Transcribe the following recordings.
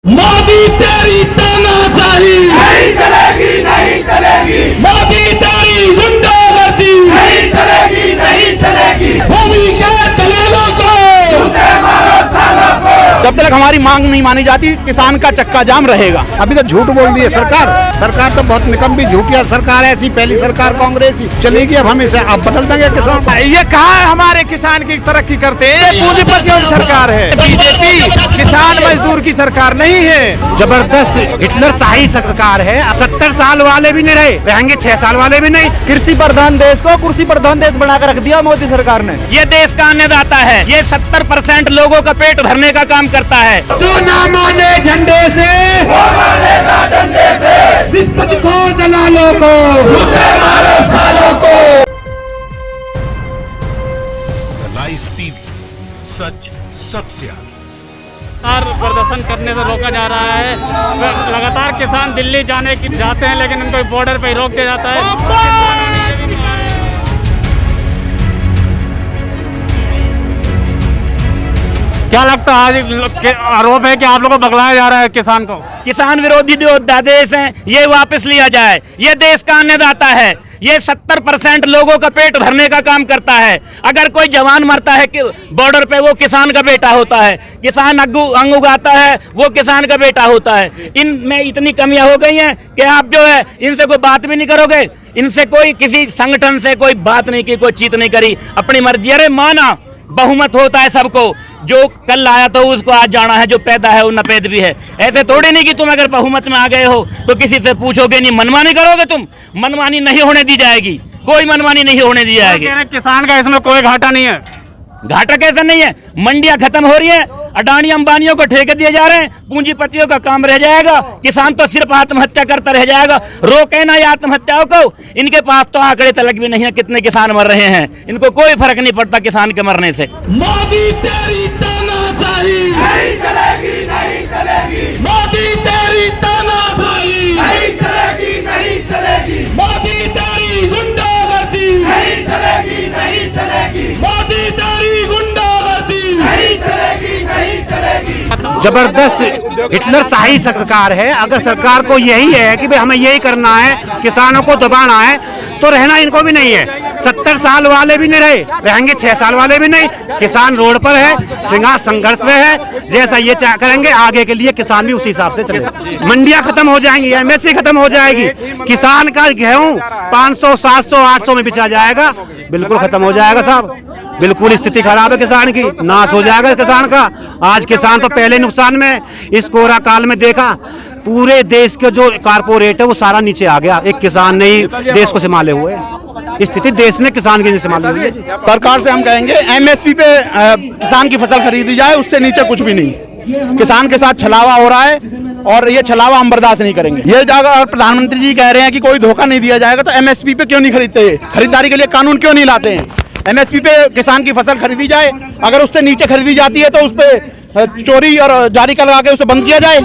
मोदी तेरी तानाशाही नहीं चलेगी, नहीं चलेगी, मोदी तेरी गुंडागर्दी नहीं चलेगी, नहीं चलेगी। मोदी के दलालों को जूते मारो सालों को। जब तक हमारी मांग नहीं मानी जाती किसान का चक्का जाम रहेगा। अभी तो झूठ बोल रही है सरकार तो बहुत निकम्मी झूठिया सरकार है। ऐसी पहली सरकार कांग्रेस ही चलेगी, अब हम इसे अब बदल देंगे किसान। ये कहा है हमारे किसान की तरक्की करते हैं, ये पूंजीपतियों की सरकार है। बीजेपी किसान मजदूर की सरकार नहीं है। जबरदस्त हिटलर शाही सरकार है। 70 साल वाले भी नहीं रहे, रहेंगे 6 साल वाले भी नहीं। कृषि प्रधान देश को कुर्सी प्रधान देश बनाकर रख दिया मोदी सरकार ने। ये देश का अन्नदाता है, ये 70% लोगों का पेट भरने का काम करता है। जो ना माने झंडे से वो मानेगा डंडे से। विस्पति को दलालों को जूते मारो सालों को। लाइव टीवी, सच सबसे आगे। प्रदर्शन करने से रोका जा रहा है। लगातार किसान दिल्ली जाते हैं, लेकिन उनको बॉर्डर पे रोक दिया जाता है। क्या लगता है आज आरोप है कि आप लोगों को भगलाया जा रहा है किसान को? किसान विरोधी जो अध्यादेश हैं ये वापस लिया जाए। ये देश का अन्नदाता है, ये 70% लोगों का पेट भरने का काम करता है। अगर कोई जवान मरता है कि बॉर्डर पे, वो किसान का बेटा होता है। किसान अंग उगाता है, वो किसान का बेटा होता है। इनमें इतनी कमियां हो गई हैं कि आप जो है इनसे कोई बात भी नहीं करोगे। इनसे कोई किसी संगठन से कोई बात नहीं की, कोई चीत नहीं करी, अपनी मर्जी। अरे माना बहुमत होता है सबको, जो कल आया तो उसको आज जाना है, जो पैदा है वो नपेद भी है। ऐसे थोड़ी नहीं कि तुम अगर बहुमत में आ गए हो तो किसी से पूछोगे नहीं, मनमानी करोगे तुम। मनमानी नहीं होने दी जाएगी, कोई मनमानी नहीं होने दी जाएगी। किसान का इसमें कोई घाटा नहीं है। घाटा कैसे नहीं है? मंडियां खत्म हो रही है, अडानी अंबानियों को ठेके दिए जा रहे हैं, पूंजीपतियों का काम रह जाएगा। किसान तो सिर्फ आत्महत्या करता रह जाएगा। रोके ना ये आत्महत्याओं को। इनके पास तो आंकड़े तलक भी नहीं है कितने किसान मर रहे हैं। इनको कोई फर्क नहीं पड़ता किसान के मरने से। मोदी तेरी तानाशाही नहीं चलेगी, नहीं चलेगी, मोदी तेरी तानाशाही नहीं चलेगी, नहीं चलेगी, मोदी तेरी गुंडागर्दी नहीं चलेगी, नहीं चलेगी, मोदी तेरी गुंडागर्दी नहीं चलेगी, नहीं चलेगी। जबरदस्त हिटलर शाही सरकार है। अगर सरकार को यही है कि भाई हमें यही करना है, किसानों को दबाना है, तो रहना इनको भी नहीं है। 70 साल वाले भी नहीं रहे, रहेंगे 6 साल वाले भी नहीं। किसान रोड पर है, संघर्ष में है। जैसा ये करेंगे आगे के लिए किसान भी उसी हिसाब से चलेगा। मंडियां खत्म हो जाएंगी, एमएसपी खत्म हो जाएगी। किसान का गेहूं 500, 700, 800 में बिचा जाएगा। बिल्कुल खत्म हो जाएगा साहब। बिल्कुल स्थिति खराब है किसान की, नाश हो जाएगा किसान का। आज किसान तो पहले नुकसान में, इस कोरोना काल में देखा पूरे देश के जो कारपोरेट है वो सारा नीचे आ गया। एक किसान ने ही देश को संभाले हुए। स्थिति देश ने किसान की संभाली हुई है। सरकार से हम कहेंगे एमएसपी पे किसान की फसल खरीदी जाए, उससे नीचे कुछ भी नहीं। किसान के साथ छलावा हो रहा है और ये छलावा हम बर्दाश्त नहीं करेंगे। ये अगर प्रधानमंत्री जी कह रहे हैं कि कोई धोखा नहीं दिया जाएगा, तो एमएसपी पे क्यों नहीं खरीदते? खरीदारी के लिए कानून क्यों नहीं लाते हैं? एमएसपी पे किसान की फसल खरीदी जाए, अगर उससे नीचे खरीदी जाती है तो उस पे चोरी और जारी कर लगा के उसे बंद किया जाए।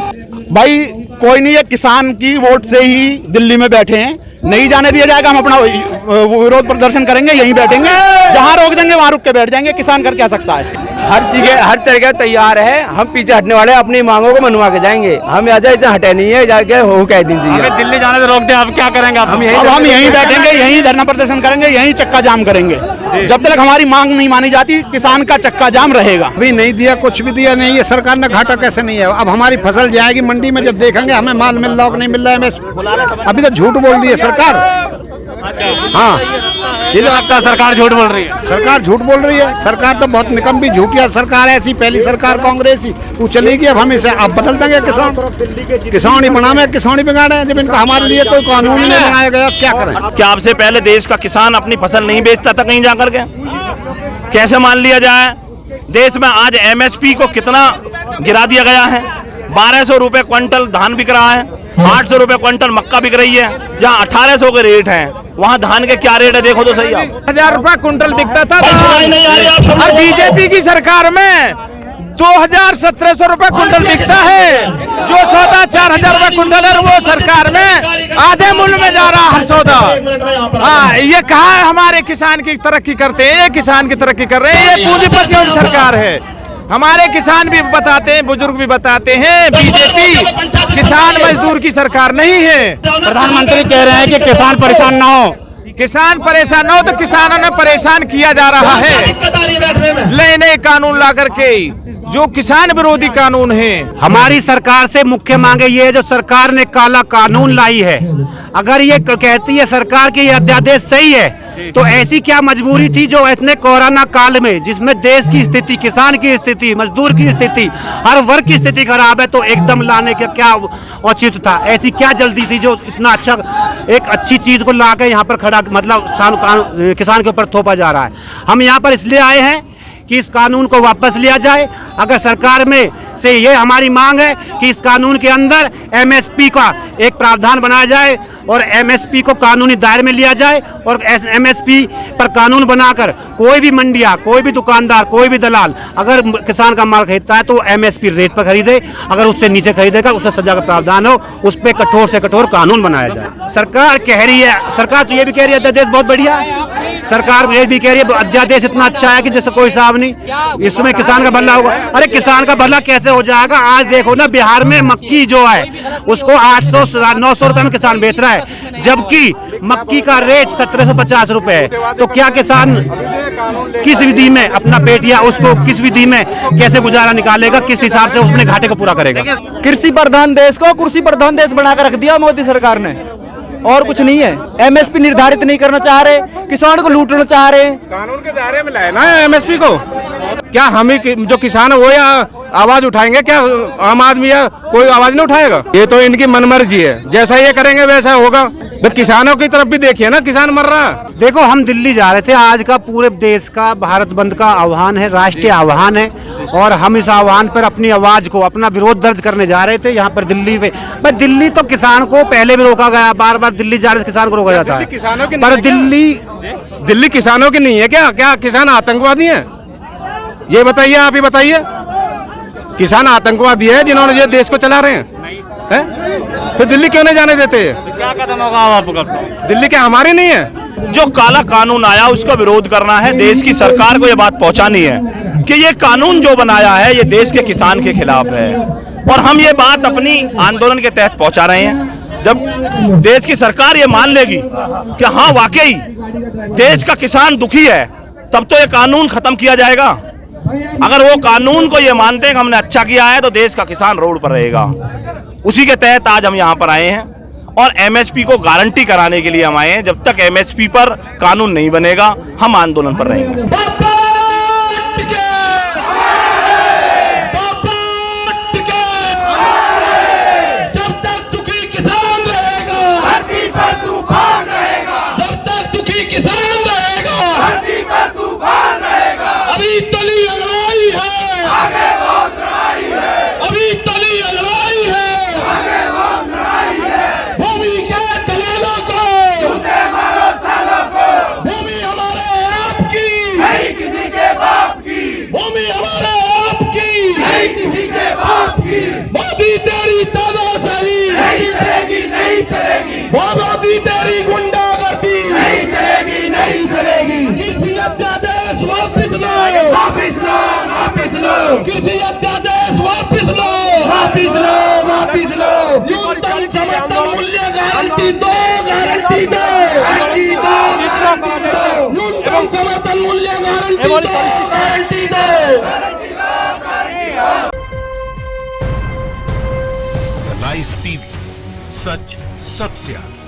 भाई कोई नहीं है, किसान की वोट से ही दिल्ली में बैठे हैं, नहीं जाने दिया जाएगा। हम अपना विरोध प्रदर्शन करेंगे, यहीं बैठेंगे। जहां रोक देंगे वहां रुक के बैठ जाएंगे। किसान कर क्या सकता है? हर चीजें हर तरीके तैयार है। हम पीछे हटने वाले अपनी मांगों को मनवा के जाएंगे। हम ऐसा इतना हटे नहीं है जाके हो कह दीजिए। दिल्ली जाने से रोक दे, अब क्या करेंगे? हम यहीं बैठेंगे, यहीं धरना प्रदर्शन करेंगे, यहीं चक्का जाम करेंगे। जब तक हमारी मांग नहीं मानी जाती किसान का चक्का जाम रहेगा। अभी नहीं दिया, कुछ भी दिया नहीं है सरकार ने। घाटा कैसे नहीं है? अब हमारी फसल जाएगी मंडी में, जब देखेंगे हमें माल मिल रहा हो कि नहीं मिल रहा है। अभी तो झूठ बोल रही है सरकार। हाँ, ये तो आपका सरकार झूठ बोल रही है। सरकार झूठ बोल रही है। सरकार तो बहुत निकम्मी झूठिया सरकार है। ऐसी पहली सरकार कांग्रेस ही वो चलेगी, अब हम इसे अब बदल देंगे। किसान ही बनावे, किसान ही बिगाड़े। जब इनका हमारे लिए कोई कानून नहीं बनाया गया, क्या करें? क्या आपसे पहले देश का किसान अपनी फसल नहीं बेचता था कहीं जाकर के? कैसे मान लिया जाए? देश में आज एमएसपी को कितना गिरा दिया गया है। 1200 रुपए क्विंटल धान बिक रहा है, 800 रुपए क्विंटल मक्का बिक रही है। जहाँ 1800 के रेट हैं, वहाँ धान के क्या रेट है देखो तो सही। आप 1000 रुपए क्विंटल बिकता था और बीजेपी की सरकार में 2700 रुपए क्विंटल बिकता है। जो सौदा 4000 रुपए क्विंटल है, वो सरकार में आधे मूल्य में जा रहा है सौदा। हाँ, ये कहा है हमारे किसान की तरक्की करते हैं, ये किसान की तरक्की कर रहे हैं। ये पूंजीपतियों की सरकार है। हमारे किसान भी बताते हैं, बुजुर्ग भी बताते हैं, बीजेपी की सरकार नहीं है। प्रधानमंत्री कह रहे हैं कि किसान परेशान ना हो। किसान परेशान न हो तो किसानों ने परेशान किया जा रहा है नए नए कानून ला करके, जो किसान विरोधी कानून है। हमारी सरकार से मुख्य मांगे ये है, जो सरकार ने काला कानून लाई है, अगर ये कहती है सरकार की ये अध्यादेश सही है तो ऐसी क्या मजबूरी थी जो इतने कोरोना काल में, जिसमें देश की स्थिति, किसान की स्थिति, मजदूर की स्थिति, हर वर्ग की स्थिति खराब है, तो एकदम लाने का क्या औचित्य था? ऐसी क्या जल्दी थी जो इतना अच्छा एक अच्छी चीज को ला के यहाँ पर खड़ा, मतलब किसान के ऊपर थोपा जा रहा है। हम यहाँ पर इसलिए आए हैं कि इस कानून को वापस लिया जाए। अगर सरकार में से ये हमारी मांग है कि इस कानून के अंदर एमएसपी का एक प्रावधान बनाया जाए और एमएसपी को कानूनी दायरे में लिया जाए, और एमएसपी पर कानून बनाकर कोई भी मंडिया, कोई भी दुकानदार, कोई भी दलाल अगर किसान का माल खरीदता है तो एमएसपी रेट पर खरीदे, अगर उससे नीचे खरीदेगा उससे सजा का प्रावधान हो, उस पर कठोर से कठोर कानून बनाया जाए। सरकार कह रही है, सरकार तो ये भी कह रही है अध्यादेश बहुत बढ़िया है, सरकार ये भी कह रही है अध्यादेश इतना अच्छा है कि जैसे कोई हिसाब नहीं, इसमें किसान का भला होगा। अरे किसान का भला कैसे हो जाएगा? आज देखो ना, बिहार में मक्की जो है उसको 800-900 रुपए में किसान बेच रहा है, जबकि मक्की का रेट 1750 रुपए है। तो क्या किसान किस विधि में अपना पेट, या उसको किस विधि में कैसे गुजारा निकालेगा, किस हिसाब से उसने घाटे को पूरा करेगा? कृषि प्रधान देश को कुर्सी प्रधान देश बनाकर रख दिया मोदी सरकार ने, और कुछ नहीं है। एमएसपी निर्धारित नहीं करना चाह रहे, किसान को लूटना चाह रहे। कानून के दायरे में लाए ना एमएसपी को। क्या हम ही जो किसान है वो या आवाज उठाएंगे? क्या आम आदमी या कोई आवाज नहीं उठाएगा? ये तो इनकी मनमर्जी है, जैसा ये करेंगे वैसा होगा। तो किसानों की तरफ भी देखिए ना, किसान मर रहा है। देखो, हम दिल्ली जा रहे थे, आज का पूरे देश का भारत बंद का आह्वान है, राष्ट्रीय आह्वान है, और हम इस आह्वान पर अपनी आवाज को, अपना विरोध दर्ज करने जा रहे थे यहाँ पर दिल्ली में। पर दिल्ली तो किसान को पहले भी रोका गया, बार बार दिल्ली जा रहे किसान को रोका जाता है, पर दिल्ली किसानों की नहीं है क्या? क्या किसान आतंकवादी हैं? ये बताइए, आप ही बताइए। किसान आतंकवादी है जिन्होंने ये देश को चला रहे हैं? फिर दिल्ली क्यों नहीं जाने देते? क्या कदम होगा आपका? दिल्ली क्या हमारी नहीं है? जो काला कानून आया उसका विरोध करना है, देश की सरकार को ये बात पहुंचानी है कि ये कानून जो बनाया है ये देश के किसान के खिलाफ है, और हम ये बात अपनी आंदोलन के तहत पहुंचा रहे हैं। जब देश की सरकार ये मान लेगी कि हाँ वाकई देश का किसान दुखी है, तब तो ये कानून खत्म किया जाएगा। अगर वो कानून को ये मानते हैं कि हमने अच्छा किया है तो देश का किसान रोड पर रहेगा। उसी के तहत आज हम यहाँ पर आए हैं, और एमएसपी को गारंटी कराने के लिए हम आए हैं। जब तक एमएसपी पर कानून नहीं बनेगा हम आंदोलन पर रहेंगे। मोदी तेरी गुंडागर्दी नहीं चलेगी, नहीं चलेगी। कृषि अध्यादेश वापिस लो, वापिस लो, वापिस लो। कृषि अध्यादेश वापिस लो, वापिस लो, वापिस लो। न्यूनतम समर्थन मूल्य गारंटी दो, गारंटी दो, गारंटी दो, गारंटी दो। न्यूनतम समर्थन मूल्य गारंटी दो, गारंटी दो। लाइव टीवी, सच सबसे आगे।